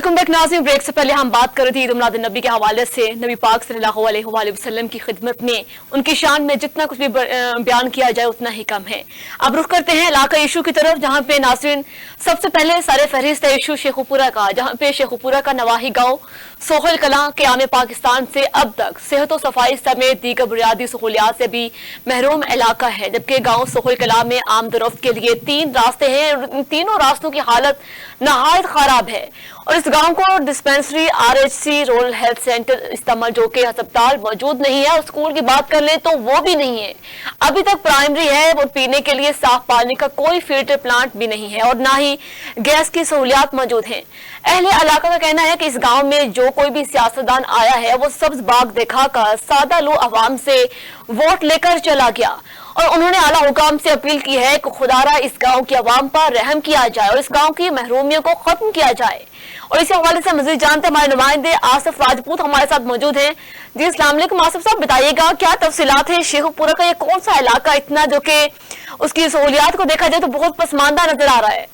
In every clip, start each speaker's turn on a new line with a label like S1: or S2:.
S1: Welcome back नाज़रीन। Break से पहले हम बात कर रहे थे ईद मिलाद नबी के हवाले से। नबी पाक सल्लल्लाहु अलैहि वसल्लम की खिदमत में, उनकी शान में जितना कुछ भी बयान किया जाए उतना ही कम है। अब रुख करते हैं इलाका इशू की तरफ, जहां पे नाज़रीन सबसे पहले सारे फहरिस्त है इशू शेखुपुरा का, जहां पे शेखुपुरा का नवाही गाँव सोहल कलां क़याम पाकिस्तान से अब तक सेहत और सफाई समेत दीगर बुनियादी सहूलियात से भी महरूम इलाका है। जबकि गाँव सोहल कलां में आमदरफ्त के लिए 3 रास्ते हैं और इन तीनों रास्तों की हालत नहायत खराब है। और इस गांव को dispensary, RHC, rural health centre इस्तेमाल जो कि अस्पताल मौजूद नहीं है, और स्कूल की बात कर ले तो वो भी नहीं है। अभी तक प्राइमरी है और पीने के लिए साफ पानी का कोई फिल्टर प्लांट भी नहीं है और ना ही गैस की सहूलियात मौजूद है। अहले इलाका का कहना है कि इस गांव में जो कोई भी सियासतदान आया है वो सब्ज बाग दिखाकर सादा लो अवाम से वोट लेकर चला गया, और उन्होंने आला हुकाम से अपील की है कि खुदारा इस गांव की आवाम पर रहम किया जाए और इस गांव की महरूमियों को खत्म किया जाए। और इसी हवाले से मजीद जानते हमारे नुमाइंदे आसिफ राजपूत हमारे साथ मौजूद हैं। जी अस्सलाम वालेकुम आसिफ साहब, बताइएगा क्या तफसीलात है शेखुपुरा का, ये कौन सा इलाका इतना जो कि उसकी सहूलियात को देखा जाए तो बहुत पसमानदा नजर आ रहा है।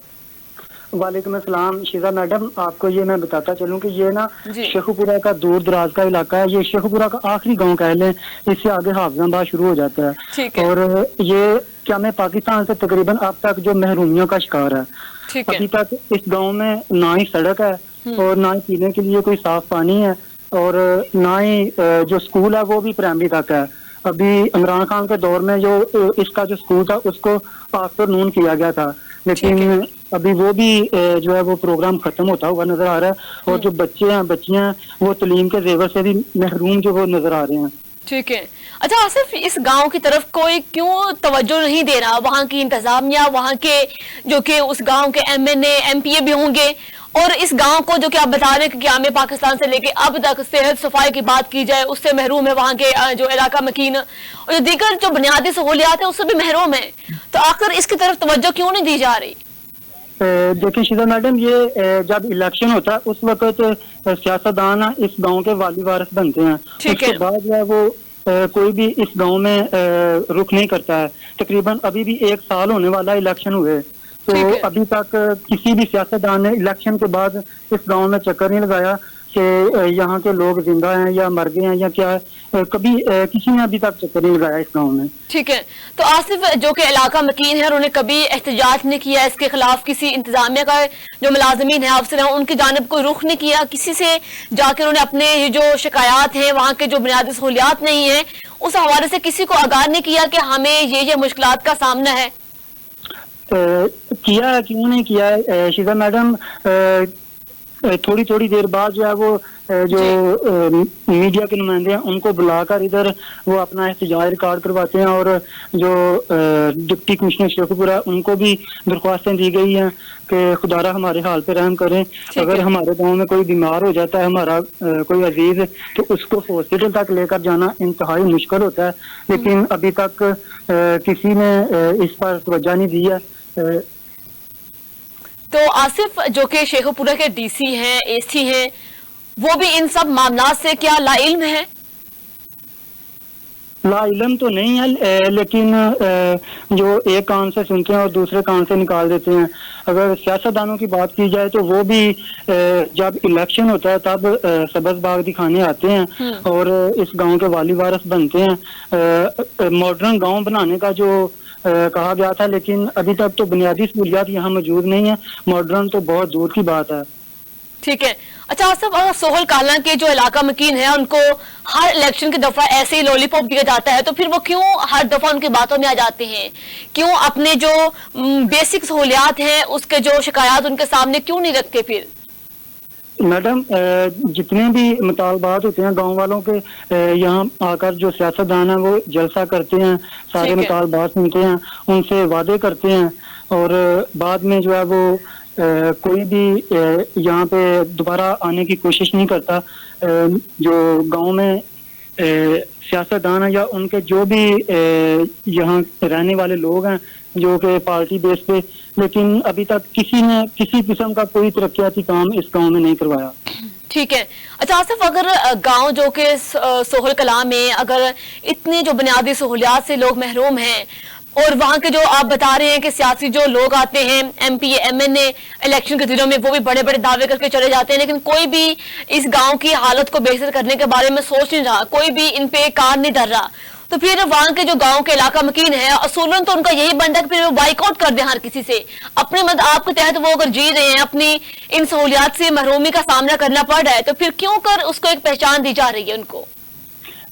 S2: वालेकुम अस्सलाम शीजा मैडम, आपको ये मैं बताता चलूं कि ये ना शेखुपुरा का दूर दराज का इलाका है। ये शेखुपुरा का आखिरी गांव कह लें, इससे आगे हाफिजाबाद शुरू हो जाता है। और ये क़याम पाकिस्तान से तकरीबन अब तक जो महरूमियों का शिकार है। अभी तक इस गांव में ना ही सड़क है और ना ही पीने के लिए कोई साफ पानी है, और ना ही जो स्कूल है वो भी प्राइमरी तक है। अभी इमरान खान के दौर में जो इसका जो स्कूल था उसको आफ्टरनून किया गया था, लेकिन अभी वो भी जो है वो प्रोग्राम खत्म होता हुआ नजर आ रहा है। और जो बच्चे हैं बच्चियां हैं वो तलीम के जेवर से भी महरूम जो वो नजर आ रहे हैं। ठीक है।
S1: अच्छा आसिफ, इस गांव की तरफ कोई क्यों तवज्जो नहीं दे रहा? वहाँ की इंतजामिया, वहाँ के जो कि उस गांव के एमएनए एमपीए भी होंगे, और इस गांव को जो कि आप बता रहे हैं कि क़याम पाकिस्तान से लेके अब तक सेहत सफाई की बात की जाए उससे महरूम है वहाँ के जो इलाका मकीन, और जो दीगर जो बुनियादी सहूलियात है उससे भी महरूम है। तो आखिर इसकी तरफ तवज्जो क्यों नहीं दी जा रही?
S2: देखिए शीजा मैडम, ये जब इलेक्शन होता है उस वक्त सियासतदान इस गांव के वाली वारिस बनते हैं। उसके बाद जो है वो कोई भी इस गांव में रुख नहीं करता है। तकरीबन अभी भी 1 साल होने वाला इलेक्शन हुए, तो अभी तक किसी भी सियासतदान ने इलेक्शन के बाद इस गांव में चक्कर नहीं लगाया कि यहाँ के लोग जिंदा हैं या मर गए हैं या क्या है। कभी किसी ने अभी तक चक्कर नहीं लगाया इस गांव में।
S1: ठीक है। तो आसिफ, जो कि इलाका मकीन है, उन्होंने कभी एहतजाज नहीं किया इसके खिलाफ? किसी इंतजामिया का जो मुलाजमीन है, अफसर हैं, उनकी जानिब कोई रुख नहीं किया? किसी से जाकर उन्होंने अपने जो शिकायत है, वहाँ के जो बुनियादी सहूलियात नहीं है, उस हवाले से किसी को आगाह नहीं किया कि हमें ये मुश्किलात का सामना है?
S2: किया है, क्यों नहीं किया है शीजा मैडम। थोड़ी थोड़ी देर बाद जो है वो जो मीडिया के नुमाइंदे हैं उनको बुलाकर इधर वो अपना एहतजाज रिकॉर्ड करवाते हैं, और जो डिप्टी कमिश्नर शेखुपुरा उनको भी दरख्वास्तें दी गई हैं कि खुदारा हमारे हाल पे रहम करें। अगर हमारे गांव में कोई बीमार हो जाता है, हमारा कोई अजीज, तो उसको हॉस्पिटल तक लेकर जाना इंतहाई मुश्किल होता है। लेकिन अभी तक किसी ने इस पर तवज्जो नहीं दी है।
S1: तो आसिफ, जो कि शेखुपुरा के डीसी हैं, एसी हैं, वो भी इन सब मामला से क्या लाइल्म है?
S2: लाइल्म तो नहीं है, लेकिन जो एक कान से सुनते हैं और दूसरे कान से निकाल देते हैं। अगर सियासतदानों की बात की जाए तो वो भी जब इलेक्शन होता है तब सब्ज बाग दिखाने आते हैं और इस गांव के वाली वारिस बनते हैं। मॉडर्न गांव बनाने का जो कहा गया था, लेकिन अभी तक तो बुनियादी सहूलियात यहाँ मौजूद नहीं है। मॉडर्न तो बहुत दूर की बात है।
S1: ठीक है। अच्छा आसिफ, सोहल कलां के जो इलाका मकीन है उनको हर इलेक्शन की दफा ऐसे ही लॉलीपॉप दिया जाता है, तो फिर वो क्यों हर दफा उनकी बातों में आ जाते हैं? क्यों अपने जो बेसिक सहूलियात हैं उसके जो शिकायत उनके सामने क्यों नहीं रखते? फिर
S2: मैडम, जितने भी मुतालबात होते हैं गांव वालों के, यहाँ आकर जो सियासतदान है वो जलसा करते हैं, सारे मुतालबात सुनते हैं, उनसे वादे करते हैं, और बाद में जो है वो कोई भी यहाँ पे दोबारा आने की कोशिश नहीं करता। जो गांव में सियासतदान है या उनके जो भी यहाँ रहने वाले लोग हैं जो कि पार्टी बेस पे, लेकिन अभी तक किसी ने किसी किस्म का कोई तरक्याती काम इस गांव में नहीं करवाया।
S1: ठीक है। अच्छा आसिफ, अगर गांव जो कि सोहल कलां में अगर इतनी जो बुनियादी सहूलियात से लोग महरूम हैं, और वहाँ के जो आप बता रहे हैं कि सियासी जो लोग आते हैं, एमपी एमएनए इलेक्शन के दिनों में, वो भी बड़े बड़े दावे करके चले जाते हैं, लेकिन कोई भी इस गांव की हालत को बेहतर करने के बारे में सोच नहीं रहा, कोई भी इन पे कान नहीं धर रहा। तो फिर वहाँ के जो गांव के इलाका मकीन है, असूलन तो उनका यही बनता है कि फिर वो बाइकआउट कर दे हर किसी से। अपने मत आपके तहत वो अगर जी रहे हैं, अपनी इन सहूलियात से महरूमी का सामना करना पड़ रहा है, तो फिर क्यों कर उसको एक पहचान दी जा रही है उनको?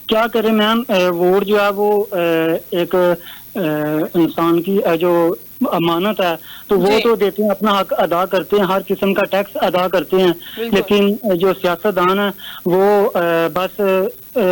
S2: क्या करें मैम, वोट जो है वो एक इंसान की जो अमानत है, तो वो तो देते हैं, अपना हक अदा करते हैं, हर किस्म का टैक्स अदा करते हैं, लेकिन जो सियासतदान है वो बस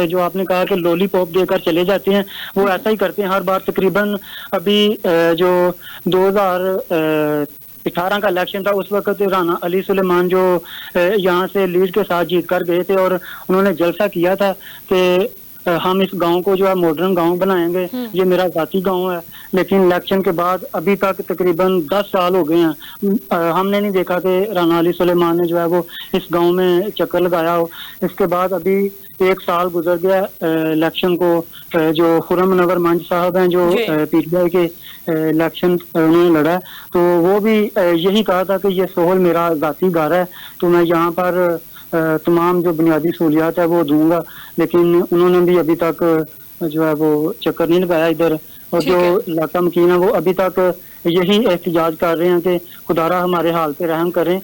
S2: जो आपने कहा कि लॉलीपॉप देकर चले जाते हैं, वो ऐसा ही करते हैं हर बार। तकरीबन अभी जो 2018 का इलेक्शन था, उस वक्त राना अली सुलेमान जो यहाँ से लीड के साथ जीत कर गए थे और उन्होंने जलसा किया था कि हम इस गांव को जो है मॉडर्न गांव बनाएंगे, ये मेरा जाती गांव है। लेकिन इलेक्शन के बाद अभी तक तकरीबन 10 साल हो गए हैं, हमने नहीं देखा कि राना अली सुलेमान ने जो है वो इस गांव में चक्कर लगाया हो। इसके बाद अभी 1 साल गुजर गया इलेक्शन को, जो खुर्रम मुनव्वर मंच साहब हैं जो पीटीआई के इलेक्शन उन्होंने लड़ा, तो वो भी यही कहा था कि ये सोहल मेरा जाती घर है, तो मैं यहाँ पर तमाम जो बुनियादी सहूलियात है वो दूंगा। लेकिन उन्होंने भी अभी तक जो है वो चक्कर नहीं लगाया इधर, और जो इलाका मकीन है वो अभी तक यही एहतजाज कर रहे हैं कि खुदारा हमारे हाल पे रहम करें।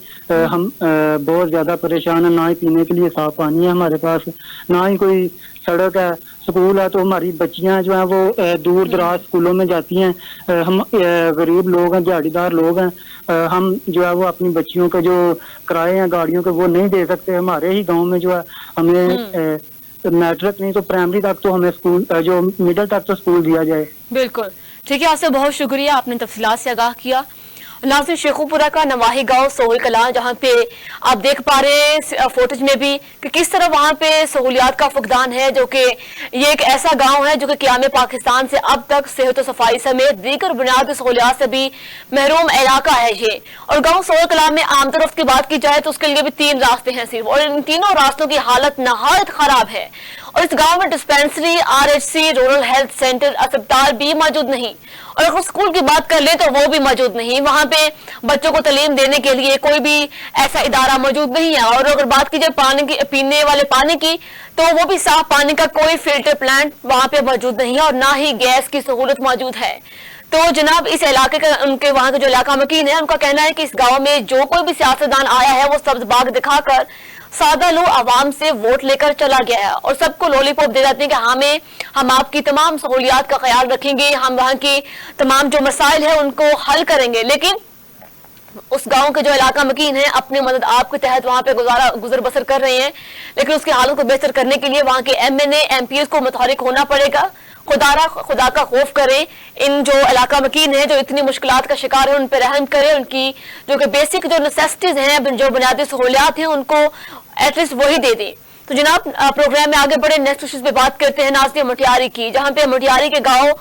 S2: हम बहुत ज्यादा परेशान है, ना ही पीने के लिए साफ पानी है हमारे पास, ना ही कोई सड़क है, स्कूल है, तो हमारी बच्चियां जो हैं वो दूर दराज स्कूलों में जाती हैं। हम गरीब लोग हैं, दिहाड़ीदार लोग हैं, हम जो है वो अपनी बच्चियों के जो किराए हैं गाड़ियों के वो नहीं दे सकते। हमारे ही गांव में जो है हमें मैट्रिक नहीं तो प्राइमरी तक तो हमें स्कूल, जो मिडिल तक तो स्कूल दिया जाए।
S1: बिल्कुल ठीक है, आपसे बहुत शुक्रिया, आपने तफसीलात से आगाह किया। नाज़रीन, शेखुपुरा का नवाही गांव सोहल कलां, जहां पे आप देख पा रहे हैं फुटेज में भी कि किस तरह वहां पे सहूलियात का फुकदान है, जो कि ये एक ऐसा गांव है जो कि क़याम पाकिस्तान से अब तक सेहत और सफाई समेत दीगर बुनियादी सहूलियात से भी महरूम इलाका है ये। और गांव सोहल कलां में आमदरफ्त की बात की जाए तो उसके लिए भी 3 रास्ते हैं सिर्फ, और इन तीनों रास्तों की हालत नहायत खराब है। और इस गांव में dispensary, RHC, rural health centre, अस्पताल भी मौजूद नहीं, और अगर स्कूल की बात कर ले तो वो भी मौजूद नहीं। वहां पे बच्चों को तालीम देने के लिए कोई भी ऐसा इदारा मौजूद नहीं है। और अगर बात की जाए पानी की, पीने वाले पानी की, तो वो भी साफ पानी का कोई फिल्टर प्लांट वहां पे मौजूद नहीं है, और ना ही गैस की सहूलत मौजूद है। तो जनाब, इस इलाके का, उनके वहां के जो इलाका मकीन है, उनका कहना है कि इस गाँव में जो कोई भी सियासतदान आया है वो सब्ज बाग दिखाकर सादा लो आवाम से वोट लेकर चला गया है, और सबको लॉलीपॉप दे जाते हैं कि हम आपकी तमाम सहूलियात का ख्याल रखेंगे, हम वहाँ की तमाम जो मसाइल है उनको हल करेंगे। लेकिन उस गांव के जो इलाका मकीन है अपने मदद आपके तहत वहां पे गुजर बसर कर रहे हैं, लेकिन उसकी हालत को बेहतर करने के लिए वहां के एमएनए एमपीएस को मुतहरिक होना पड़ेगा। खुदा का खौफ करें, इन जो इलाका मकीन है जो इतनी मुश्किलात का शिकार है उन पर रहम करें, उनकी जो कि बेसिक जो नेसेसिटीज हैं, जो बुनियादी सहूलियात हैं, उनको एटलीस्ट वही दे दें। तो जनाब, प्रोग्राम में आगे बढ़े, नेक्स्ट इश्यूज पे बात करते हैं नाज़रीन मटियारी की, जहां पे मटियारी के गांव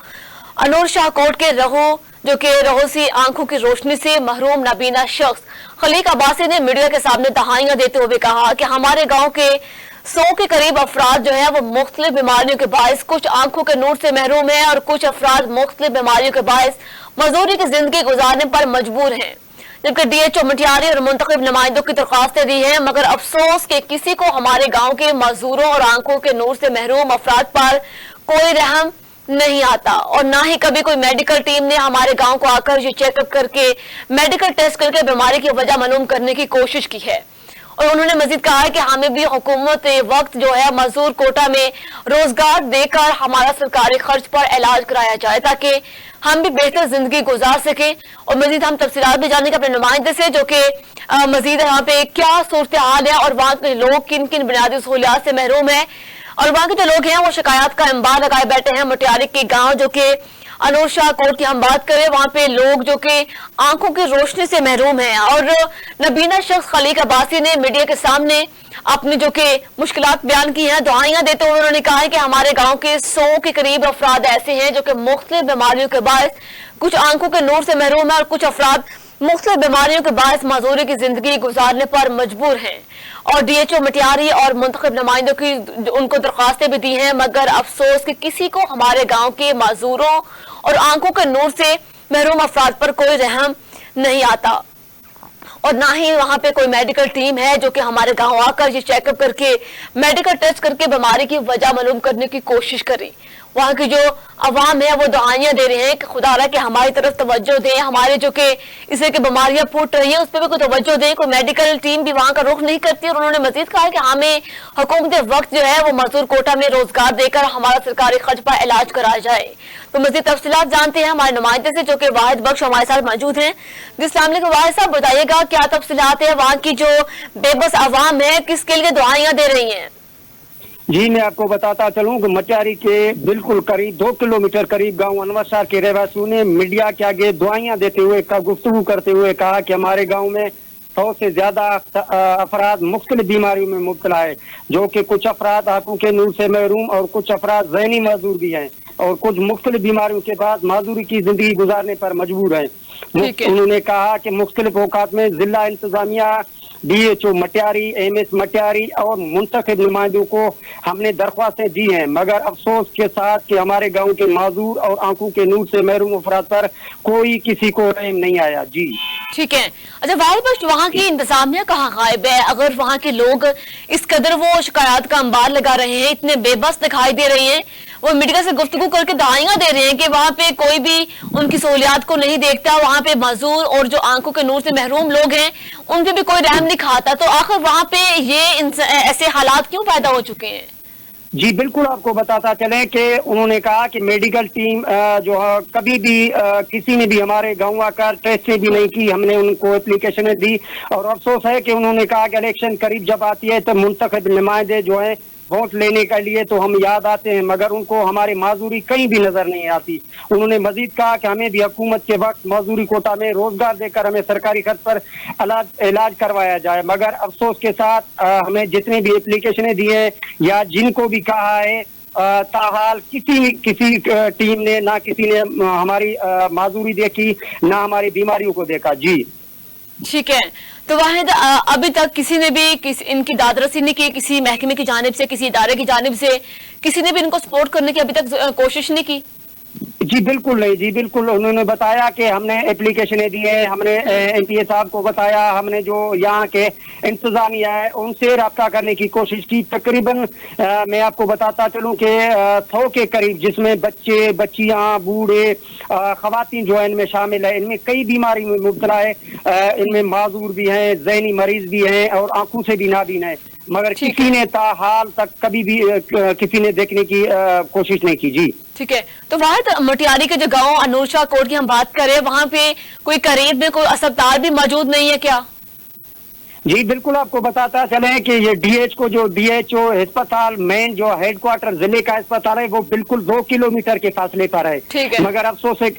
S1: अनूर शाह कोट के रहो, जो कि रहोसी आंखों की रोशनी से महरूम नाबीना शख्स खलीक अब्बासी ने मीडिया के सामने दहाइयां देते हुए कहा कि हमारे गांव के 100 के करीब अफराद जो है वो मुख्तलिफ बीमारियों के बायस कुछ आंखों के नूर से महरूम है, और कुछ अफराद मुख्तलिफ बीमारियों के बायस मजदूरी की जिंदगी गुजारने पर मजबूर हैं। जबकि डीएचओ मटियारी और मुंतखब नुमाइंदों की दरख्वास्तें दी हैं, मगर अफसोस कि किसी को हमारे गाँव के मजदूरों और आंखों के नूर से महरूम अफराद पर कोई रहम नहीं आता, और ना ही कभी कोई मेडिकल टीम ने हमारे गांव को आकर ये चेकअप करके मेडिकल टेस्ट करके बीमारी की वजह मालूम करने की कोशिश की है। और उन्होंने मजीद कहा है कि हमें भी हुकूमत वक्त जो है मजदूर कोटा में रोजगार देकर हमारा सरकारी खर्च पर इलाज कराया जाए, ताकि हम भी बेहतर जिंदगी गुजार सके। और मजीद हम तफसीलात भी जानेंगे अपने नुमाइंदे से, जो कि मजीद यहाँ पे क्या सूरत हाल है और वहाँ के लोग किन किन बुनियादी सहूलियात से महरूम है, और वहाँ के जो लोग हैं वो शिकायत का अंबार लगाए बैठे हैं। मटियारी के गाँव जो कि अनूर शाह कोट की हम बात करें, वहाँ पे लोग जो कि आंखों की रोशनी से महरूम हैं, और नबीना शख्स खलीक अब्बासी ने मीडिया के सामने अपनी जो कि मुश्किलात बयान की हैं, दुआइयां देते हुए उन्होंने कहा है कि हमारे गांव के 100 के करीब अफराद ऐसे हैं जो कि मुख्तलिफ बीमारियों के बायस कुछ आंखों के नूर से महरूम है, और कुछ अफराद मुख्तलिफ बीमारियों के बायस मजदूरी की जिंदगी गुजारने पर मजबूर हैं। और डीएचओ मटियारी और मुंतखब नुमाइंदों की उनको दरख्वास्तें भी दी हैं, मगर अफसोस कि किसी को हमारे गांव के मजदूरों और आंखों के नूर से महरूम अफराद पर कोई रहम नहीं आता, और ना ही वहां पे कोई मेडिकल टीम है जो कि हमारे गांव आकर ये चेकअप करके मेडिकल टेस्ट करके बीमारी की वजह मालूम करने की कोशिश करें। वहां की जो अवाम है वो दुआएं दे रहे हैं कि खुदा कि हमारी तरफ तवज्जो दें, हमारे जो कि इससे की बीमारियां फूट रही हैं उस पर भी कोई तवज्जो दें। कोई मेडिकल टीम भी वहां का रुख नहीं करती। और उन्होंने मजीद कहा कि हमें हुकूमत वक्त जो है वो मजदूर कोटा में रोजगार देकर हमारा सरकारी खर्च पर इलाज कराया जाए। तो मजीद तफसीलात जानते हैं हमारे नुमाइंदे से जो कि वाहिद बख्श हमारे साथ मौजूद हैं। जिसमें वाहिद साहब बताइएगा क्या तफसीलात है, वहाँ की जो बेबस अवाम है किसके लिए दुआएं दे रही है?
S3: जी मैं आपको बताता चलूं कि मटियारी के बिल्कुल करीब 2 किलोमीटर करीब गांव अनवरसार के रहवासियों ने मीडिया के आगे दुआएं देते हुए गुफ्तगू करते हुए कहा कि हमारे गांव में 100 से ज्यादा अफराद मुख्तलिफ बीमारियों में मुब्तला है, जो कि कुछ अफराद आंखों के नूर से महरूम और कुछ अफराद ज़हनी माजूर भी हैं और कुछ मुख्तलिफ बीमारियों के बाद माजूरी की जिंदगी गुजारने पर मजबूर है। उन्होंने कहा कि मुख्तलिफ औकात में जिला इंतजामिया, DHO मटियारी, MS मटियारी और मुंतखब नुमाइंदों को हमने दरख्वास्तें दी हैं, मगर अफसोस के साथ कि हमारे गांव के माजूर और आंखों के नूर से महरूम अफराद पर कोई किसी को रहम नहीं आया। जी
S1: ठीक है। अच्छा वाहिद बख्श, वहाँ की इंतजामिया कहाँ गायब है? अगर वहाँ के लोग इस कदर वो शिकायत का अंबार लगा रहे हैं, इतने बेबस दिखाई दे रहे हैं, वो मीडिया से गुफ्तगू करके दाइयां दे रहे हैं कि वहाँ पे कोई भी उनकी सहूलियात को नहीं देखता, वहाँ पे मजदूर और जो आंखों के नूर से महरूम लोग हैं उन पे भी कोई रहम नहीं खाता, तो आखिर वहाँ पे ये ऐसे हालात क्यों पैदा हो चुके हैं?
S3: जी बिल्कुल आपको बताता चले कि उन्होंने कहा कि मेडिकल टीम जो है कभी भी किसी ने भी हमारे गांव आकर टेस्ट भी नहीं की, हमने उनको एप्लीकेशनें दी और अफसोस है कि उन्होंने कहा कि इलेक्शन करीब जब आती है तो मुंतखब नुमाइंदे जो है वोट लेने के लिए तो हम याद आते हैं, मगर उनको हमारी माजूरी कहीं भी नजर नहीं आती। उन्होंने मजीद कहा कि हमें भी हुकूमत के वक्त माजूरी कोटा में रोजगार देकर हमें सरकारी खर्च पर इलाज करवाया जाए, मगर अफसोस के साथ हमें जितने भी एप्लीकेशनें दी हैं या जिनको भी कहा है ताहाल किसी टीम ने ना किसी ने हमारी माजूरी देखी ना हमारी बीमारियों को देखा। जी
S1: ठीक है। तो वाहिद अभी तक किसी ने भी इनकी दादरसी नहीं की, किसी महकमे की जानिब से, किसी इदारे की जानिब से किसी ने भी इनको सपोर्ट करने की अभी तक कोशिश नहीं की?
S3: जी बिल्कुल नहीं। जी बिल्कुल, उन्होंने बताया कि हमने एप्लीकेशनें दी है, हमने MPA साहब को बताया, हमने जो यहाँ के इंतजामिया है उनसे रब्ता करने की कोशिश की। तकरीबन मैं आपको बताता चलूँ कि 100 के करीब, जिसमें बच्चे, बच्चियाँ, बूढ़े, खवातीन जो है इनमें शामिल है, इनमें कई बीमारी में मुब्तला है, इनमें माजूर भी हैं, ज़हनी मरीज भी हैं और आंखों से भी नाबीन है, मगर किसी ने ताहाल तक कभी भी किसी ने देखने की कोशिश नहीं की। जी
S1: ठीक है। तो वाहिद मटियारी के जो गांव अनूरशाह कोट की हम बात करें, वहाँ पे कोई करीब में कोई अस्पताल भी मौजूद नहीं है क्या?
S3: जी बिल्कुल आपको बताता चले कि ये DHO अस्पताल मेन जो हेडक्वार्टर जिले का अस्पताल है वो बिल्कुल 2 किलोमीटर के फासले पर है, मगर अफसोस है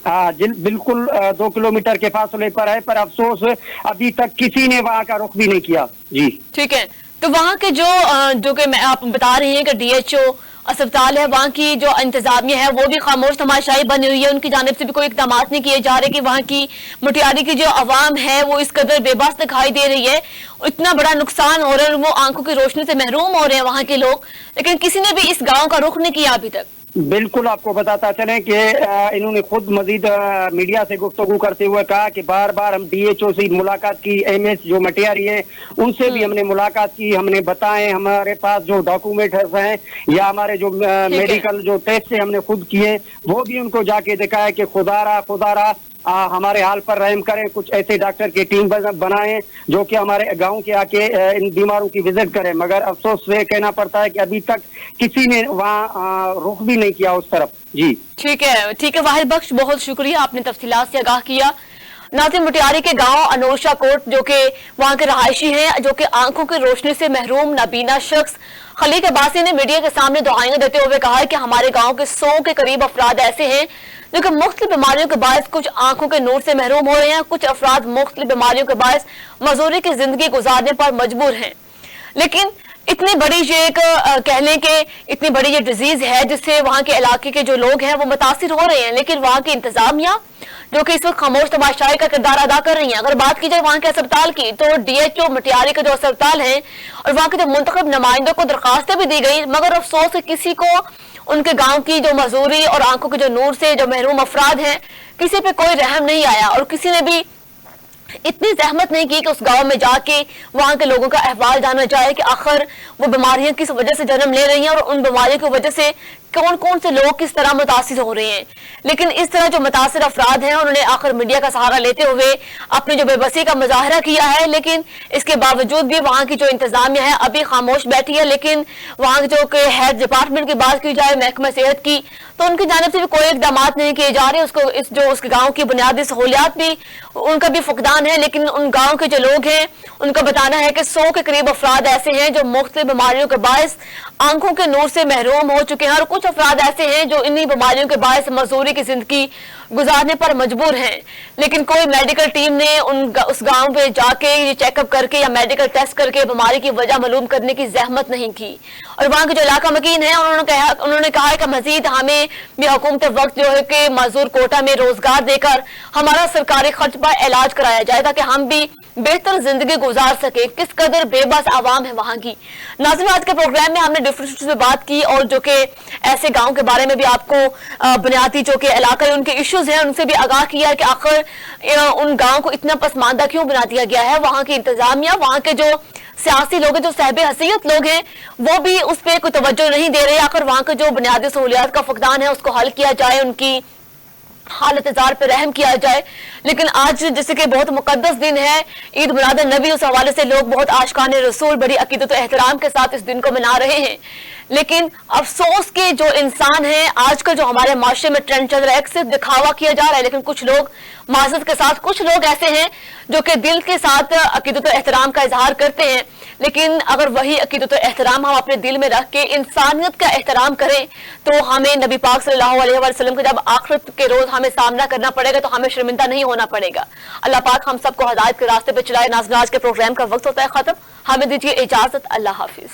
S3: बिल्कुल 2 किलोमीटर के फासले पर है, पर अफसोस अभी तक किसी ने वहाँ का रुख भी नहीं किया। जी ठीक है।
S1: तो वहाँ के जो कि आप बता रही हैं कि DHO अस्पताल है, वहाँ की जो इंतजामिया है वो भी खामोश तमाशाई बनी हुई है, उनकी जानिब से भी कोई इकदाम नहीं किए जा रहे कि वहाँ की मटियारी की जो अवाम है वो इस कदर बेबस दिखाई दे रही है, इतना बड़ा नुकसान हो रहा है, वो आंखों की रोशनी से महरूम हो रहे हैं वहाँ के लोग, लेकिन किसी ने भी इस गाँव का रुख नहीं किया अभी तक।
S3: बिल्कुल आपको बताता चले कि इन्होंने खुद मजीद मीडिया से गुफ्तगू करते हुए कहा कि बार बार हम DHO से मुलाकात की, MS जो मटियारी है उनसे भी हमने मुलाकात की, हमने बताए हमारे पास जो डॉक्यूमेंट्स हैं या हमारे जो मेडिकल जो टेस्ट हमने खुद किए वो भी उनको जाके दिखाया कि खुदारा हमारे हाल पर रहम करें, कुछ ऐसे डॉक्टर की टीम बनाएं जो कि हमारे गांव के आके इन बीमारों की विजिट करें, मगर अफसोस से कहना पड़ता है कि अभी तक किसी ने वहाँ रुख भी नहीं किया उस तरफ। जी
S1: ठीक है वाहिद बख्श, बहुत शुक्रिया, आपने तफसीलात से आगाह किया। नाज़रीन, मटियारी के गांव अनूरशाह कोट जो कि वहाँ के रहायशी हैं, जो कि आंखों की रोशनी से महरूम नाबीना शख्स खलीक अब्बासी ने मीडिया के सामने दुआएं देते हुए कहा है कि हमारे गाँव के 100 के करीब अफराद ऐसे हैं जो कि मुख्तलिफ बीमारियों के बायस कुछ आंखों के नूर से महरूम हो रहे हैं, कुछ अफराद मुख्तलिफ बीमारियों के बायस मजदूरी की जिंदगी गुजारने पर मजबूर हैं। लेकिन इतनी बड़ी ये एक कह लें कि इतनी बड़ी ये डिजीज है जिससे वहाँ के इलाके के जो लोग हैं वो मुतासिर हो रहे हैं, लेकिन वहाँ की इंतजामिया जो कि इस वक्त खामोश तमाशाई का किरदार अदा कर रही है। अगर बात की जाए वहाँ के अस्पताल की, तो DHO मटियारी का जो अस्पताल है और वहाँ के जो मुंतखब नुमाइंदों को दरखास्तें भी दी गई, मगर अफसोस किसी को उनके गांव की जो मजदूरी और आंखों के जो नूर से जो महरूम अफराद हैं, किसी पे कोई रहम नहीं आया और किसी ने भी इतनी जहमत नहीं की कि उस गांव में जाके वहां के लोगों का अहवाल जाना जाए कि आखिर वो बीमारियां किस वजह से जन्म ले रही हैं और उन बीमारियों की वजह से कौन कौन से लोग किस तरह मुतासिर हो रहे हैं। लेकिन इस तरह जो मुतासिर अफराद हैं उन्होंने आखिर मीडिया का सहारा लेते हुए अपनी जो बेबसी का मुजाहरा किया है, लेकिन इसके बावजूद भी वहां की जो इंतजामिया है अभी खामोश बैठी है। लेकिन वहां जो हेल्थ डिपार्टमेंट की बात की जाए, महकमा सेहत की, तो उनकी जानिब से भी कोई इकदाम नहीं किए जा रहे। उसके गाँव की बुनियादी सहूलियात भी उनका भी फुकदान है। लेकिन उन गाँव के जो लोग हैं उनका बताना है कि 100 के करीब अफराद ऐसे हैं जो मुख्तलिफ बीमारियों के बायस आंखों के नूर से महरूम हो चुके हैं और कुछ अफराद ऐसे हैं जो इन्हीं बीमारियों के बायस मजदूरी की जिंदगी गुजारने पर मजबूर हैं। लेकिन कोई मेडिकल टीम ने उस गांव पे जाके ये चेकअप करके या मेडिकल टेस्ट करके बीमारी की वजह मालूम करने की जहमत नहीं की। और वहां के जो इलाका मकीन है उन्होंने कहा है कि मजीद हमें भी हुकूमत वक्त जो है कि मजदूर कोटा में रोजगार देकर हमारा सरकारी खर्च पर इलाज कराया जाए ताकि हम भी बेहतर जिंदगी गुजार सके। किस कदर बेबस आवाम है वहां की। नाज़रीन, आज के प्रोग्राम में हमने डिफरेंट से बात की और जो कि ऐसे गांव के बारे में भी आपको बुनियादी जो कि इलाका है उनके इश्यूज हैं उनसे भी आगाह किया है कि आखिर उन गांव को इतना पसमानदा क्यों बना दिया गया है। वहां की इंतजामिया, वहां के जो सियासी लोग हैं, जो साहिब हसीयत लोग हैं, वो भी उस पर कोई तवज्जो नहीं दे रहे। आखिर वहां के जो बुनियादी सहूलियात का फुकदान है उसको हल किया जाए, उनकी हालत जार पे रहम किया जाए। लेकिन आज जैसे कि बहुत मुकद्दस दिन है, ईद मिलाद नबी, उस हवाले से लोग बहुत आशिकाने रसूल बड़ी अकीदत और एहतराम के साथ इस दिन को मना रहे हैं। लेकिन अफसोस के जो इंसान है, आजकल जो हमारे माशरे में ट्रेंड चल रहा है, सिर्फ दिखावा किया जा रहा है। लेकिन कुछ लोग माजरत के साथ, कुछ लोग ऐसे हैं जो कि दिल के साथ अकीदत और एहतराम का इजहार करते हैं। लेकिन अगर वही अकीदत और एहतराम हम अपने दिल में रख के इंसानियत का एहतराम करें तो हमें नबी पाक सल्लल्लाहु अलैहि वसल्लम का जब आखिरत के रोज हमें सामना करना पड़ेगा तो हमें शर्मिंदा नहीं होना पड़ेगा। अल्लाह पाक हम सबको हिदायत के रास्ते पे चलाए। नाज़रीन, आज के प्रोग्राम का वक्त होता है खत्म, हमें दीजिए इजाजत। अल्लाह हाफिज।